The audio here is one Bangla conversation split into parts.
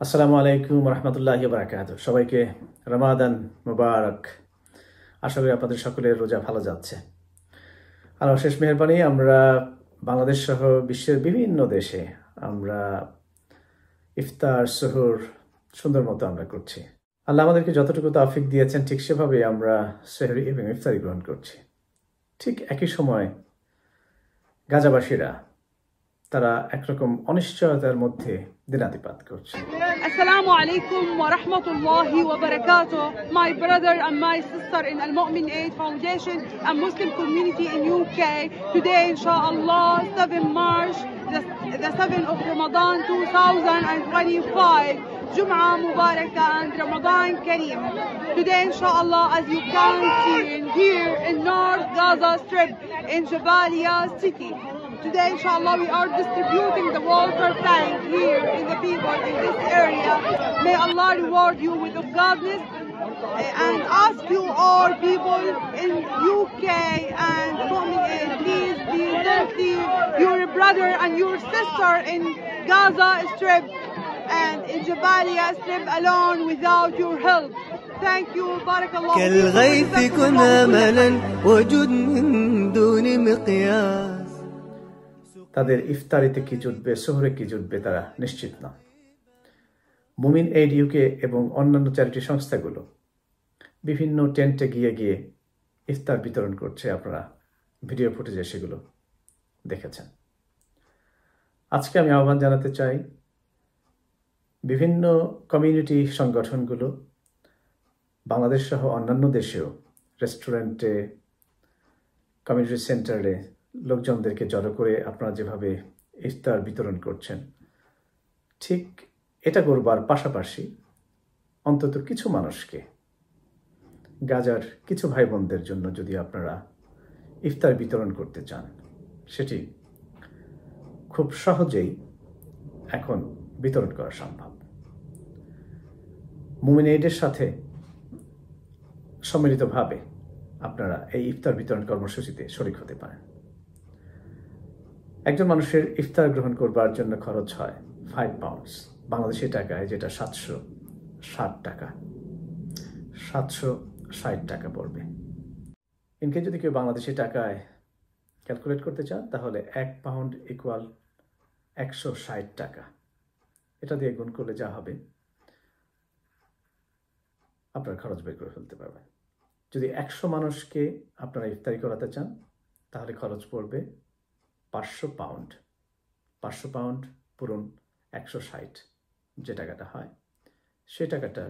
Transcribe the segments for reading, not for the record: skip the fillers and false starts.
আসসালামু আলাইকুম রহমতুল্লাহি ওয়া বারাকাতুহু। সবাইকে রমাদান মুবারক। আশা করি আপনাদের সকলের রোজা ভালো যাচ্ছে। আল্লাহর শেষ মেহেরবানি, আমরা বাংলাদেশ সহ বিশ্বের বিভিন্ন দেশে আমরা ইফতার সুহুর সুন্দর মতো আমরা করছি। আল্লাহ আমাদেরকে যতটুকু তৌফিক দিয়েছেন ঠিক সেভাবে আমরা সেহরি এবং ইফতারি গ্রহণ করছি। ঠিক একই সময় গাজাবাসীরা তারা একরকম অনিশ্চয়তার মধ্যে দিনাতিপাত করছে। Assalamu alaikum wa rahmatullahi wa barakatuh. My brother and my sister in Al Mu'min Aid Foundation and Muslim community in UK. Today, inshallah, 7 March, the 7th of Ramadan 2025. Jum'ah Mubarakah and Ramadan Kareem. Today, inshallah, as you can see here in North Gaza Strip in Jabalia City. Today, inshallah, we are distributing the water tank here in the people in this area. May Allah reward you with of godliness and ask you all people in UK and please don't leave your brother and your sister in Gaza Strip and in Jabalia Strip alone without your help. Thank you. Barakallah. كالغيث كن أملا وجد من دون مقياس. তাদের ইফতারিতে কি জুটবে, শহরে কি জুটবে তারা নিশ্চিত না। মুমিন এইড ইউকে এবং অন্যান্য চ্যারিটি সংস্থাগুলো বিভিন্ন টেন্টে গিয়ে গিয়ে ইফতার বিতরণ করছে। আপনারা ভিডিও ফুটেজে সেগুলো দেখেছেন। আজকে আমি আহ্বান জানাতে চাই বিভিন্ন কমিউনিটি সংগঠনগুলো বাংলাদেশ সহ অন্যান্য দেশেও রেস্টুরেন্টে, কমিউনিটি সেন্টারে লোকজনদেরকে জড়ো করে আপনারা যেভাবে ইফতার বিতরণ করছেন, ঠিক এটা করবার পাশাপাশি অন্তত কিছু মানুষকে, গাজার কিছু ভাই বোনদের জন্য যদি আপনারা ইফতার বিতরণ করতে চান, সেটি খুব সহজেই এখন বিতরণ করা সম্ভব। মুমিন এইডের সাথে সম্মিলিতভাবে আপনারা এই ইফতার বিতরণ কর্মসূচিতে শরিক হতে পারেন। একজন মানুষের ইফতার গ্রহণ করবার জন্য খরচ হয় 5 পাউন্ডস, বাংলাদেশি টাকায় যেটা 760 টাকা, 760 টাকা পড়বে। ইনকে যদি কেউ বাংলাদেশি টাকায় ক্যালকুলেট করতে চান, তাহলে 1 পাউন্ড ইকুয়াল 160 টাকা। এটা দিয়ে গুণ করলে যা হবে আপনার খরচ বের করে ফেলতে পারবেন। যদি 100 মানুষকে আপনারা ইফতারি করাতে চান, তাহলে খরচ পড়বে 500 পাউন্ড। 500 পাউন্ড পূরণ 160 যে টাকাটা হয়, সেই টাকাটা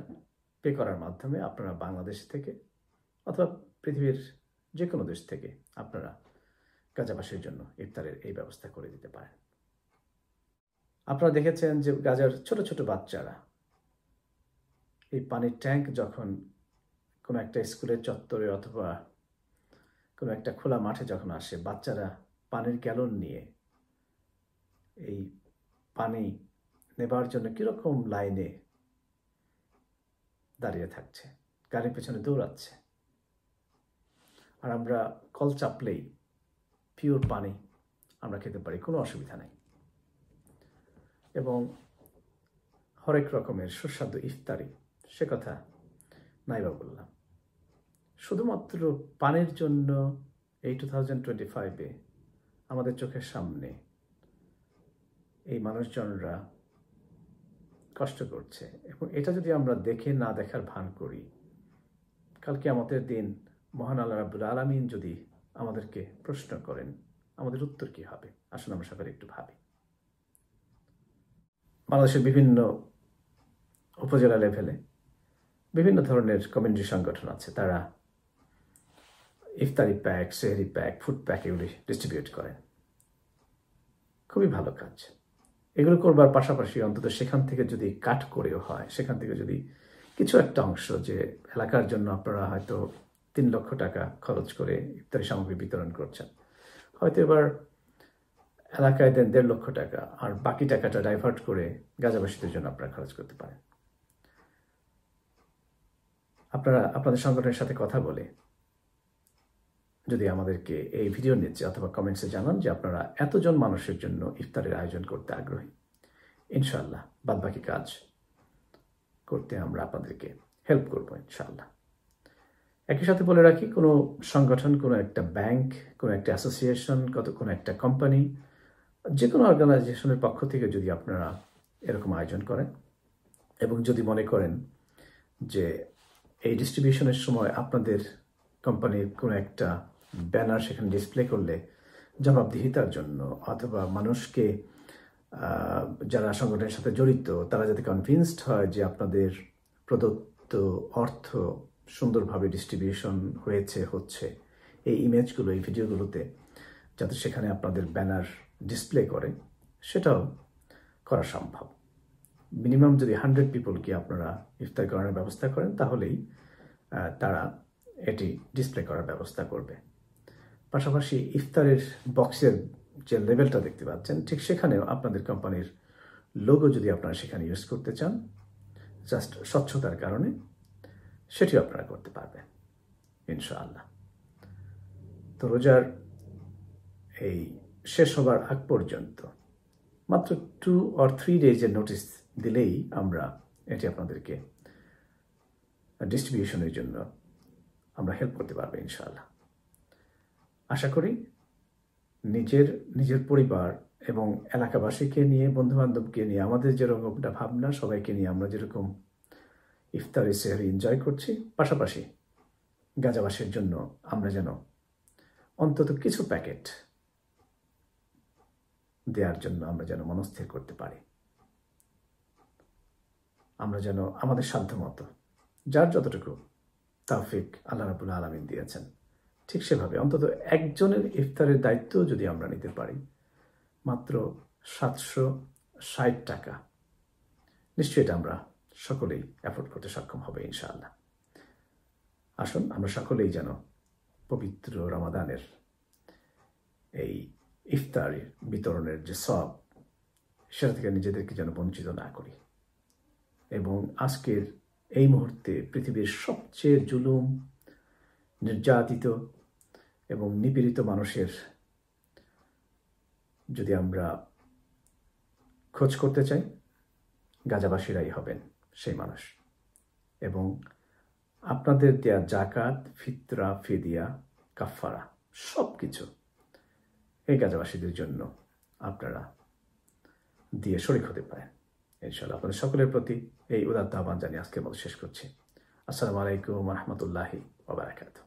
পে করার মাধ্যমে আপনারা বাংলাদেশ থেকে অথবা পৃথিবীর যে কোনো দেশ থেকে আপনারা গাজাবাসীর জন্য ইফতারের এই ব্যবস্থা করে দিতে পারেন। আপনারা দেখেছেন যে গাজার ছোট ছোট বাচ্চারা এই পানির ট্যাঙ্ক যখন কোনো একটা স্কুলের চত্বরে অথবা কোনো একটা খোলা মাঠে যখন আসে, বাচ্চারা পানির গ্যালন নিয়ে এই পানি নেবার জন্য কীরকম লাইনে দাঁড়িয়ে থাকছে, গাড়ির পেছনে দৌড়াচ্ছে। আর আমরা কল চাপলেই পিওর পানি আমরা খেতে পারি, কোনো অসুবিধা নেই। এবং হরেক রকমের সুস্বাদু ইফতারি, সে কথা নাইবা বললাম। শুধুমাত্র পানির জন্য এই 2025-এ আমাদের চোখের সামনে এই মানুষজনরা কষ্ট করছে, এবং এটা যদি আমরা দেখে না দেখার ভান করি, কালকে আমাদের দিন মহান আল্লাহ রাব্বুল আলামিন যদি আমাদেরকে প্রশ্ন করেন, আমাদের উত্তর কি হবে? আসুন আমরা সকলে একটু ভাবি। বাংলাদেশের বিভিন্ন উপজেলা লেভেলে বিভিন্ন ধরনের কমিউনিটি সংগঠন আছে, তারা ইফতারি প্যাক, সেহরি প্যাক, ফুড প্যাক এগুলি ডিস্ট্রিবিউট করেন। খুবই ভালো কাজ। এগুলো করবার পাশাপাশি অন্তত সেখান থেকে যদি কাট করেও হয়, সেখান থেকে যদি কিছু একটা অংশ, যে এলাকার জন্য আপনারা হয়তো 3 লক্ষ টাকা খরচ করে ইফতারি সামগ্রী বিতরণ করছেন, হয়তো এবার এলাকায় দেন 1.5 লক্ষ টাকা, আর বাকি টাকাটা ডাইভার্ট করে গাজাবাসীদের জন্য আপনারা খরচ করতে পারেন। আপনারা আপনাদের সংগঠনের সাথে কথা বলে যদি আমাদেরকে এই ভিডিওর নিচে অথবা কমেন্টসে জানান যে আপনারা এতজন মানুষের জন্য ইফতারের আয়োজন করতে আগ্রহী, ইনশাআল্লাহ বাদবাকি কাজ করতে আমরা আপনাদেরকে হেল্প করবো ইনশাআল্লাহ। একই সাথে বলে রাখি, কোনো সংগঠন, কোনো একটা ব্যাংক, কোনো একটা অ্যাসোসিয়েশন, কোনো একটা কোম্পানি, যে কোনো অর্গানাইজেশনের পক্ষ থেকে যদি আপনারা এরকম আয়োজন করেন এবং যদি মনে করেন যে এই ডিস্ট্রিবিউশনের সময় আপনাদের কোম্পানির কোনো একটা ব্যানার সেখানে ডিসপ্লে করলে জবাবদিহিতার জন্য, অথবা মানুষকে যারা সংগঠনের সাথে জড়িত তারা যাতে কনভিন্সড হয় যে আপনাদের প্রদত্ত অর্থ সুন্দরভাবে ডিস্ট্রিবিউশন হচ্ছে, এই ইমেজগুলো, এই ভিডিওগুলোতে যাতে সেখানে আপনাদের ব্যানার ডিসপ্লে করে, সেটাও করা সম্ভব। মিনিমাম যদি 100 পিপলকে আপনারা ইফতার করানোর ব্যবস্থা করেন, তাহলেই তারা এটি ডিসপ্লে করার ব্যবস্থা করবে। পাশাপাশি ইফতারের বক্সের যে লেভেলটা দেখতে পাচ্ছেন, ঠিক সেখানেও আপনাদের কোম্পানির লোগো যদি আপনারা সেখানে ইউজ করতে চান, জাস্ট স্বচ্ছতার কারণে, সেটিও আপনারা করতে পারবেন ইনশাআল্লাহ। তো রোজার এই শেষ হবার আগ পর্যন্ত মাত্র 2 or 3 ডেজের নোটিস দিলেই আমরা এটি আপনাদেরকে ডিস্ট্রিবিউশনের জন্য আমরা হেল্প করতে পারবো ইনশাআল্লাহ। আশা করি নিজের পরিবার এবং এলাকাবাসীকে নিয়ে, বন্ধুবান্ধবকে নিয়ে, আমাদের যেরকমটা ভাবনা, সবাইকে নিয়ে আমরা যেরকম ইফতারি সেহরি এনজয় করছি, পাশাপাশি গাজাবাসীর জন্য আমরা যেন অন্তত কিছু প্যাকেট দেওয়ার জন্য আমরা যেন মনস্থির করতে পারি। আমরা যেন আমাদের সাধ্যমতো, যার যতটুকু তাওফিক আল্লাহ রাব্বুল আলামিন দিয়েছেন, ঠিক সেভাবে অন্তত একজনের ইফতারের দায়িত্ব যদি আমরা নিতে পারি, মাত্র 760 টাকা, নিশ্চয়ই এটা আমরা সকলেই অ্যাফোর্ড করতে সক্ষম হবে ইনশাআল্লাহ। আসুন আমরা সকলেই যেন পবিত্র রমাদানের এই ইফতারি বিতরণের যে সওয়াব, সেটা থেকে নিজেদেরকে যেন বঞ্চিত না করি, এবং আজকের এই মুহূর্তে পৃথিবীর সবচেয়ে জুলুম, নির্যাতিত এবং নিপীড়িত মানুষের যদি আমরা খোঁজ করতে চাই, গাজাবাসীরাই হবেন সেই মানুষ। এবং আপনাদের দেয়া জাকাত, ফিতরা, ফিদিয়া, কাফারা সব কিছু এই গাজাবাসীদের জন্য আপনারা দিয়ে শরীক হতে পারেন ইনশাআল্লাহ। আপনাদের সকলের প্রতি এই উদাত্ত আহ্বান জানিয়ে আজকের মতো শেষ করছি। আসসালামু আলাইকুম ওয়া রাহমাতুল্লাহি ওয়া বারাকাতুহু।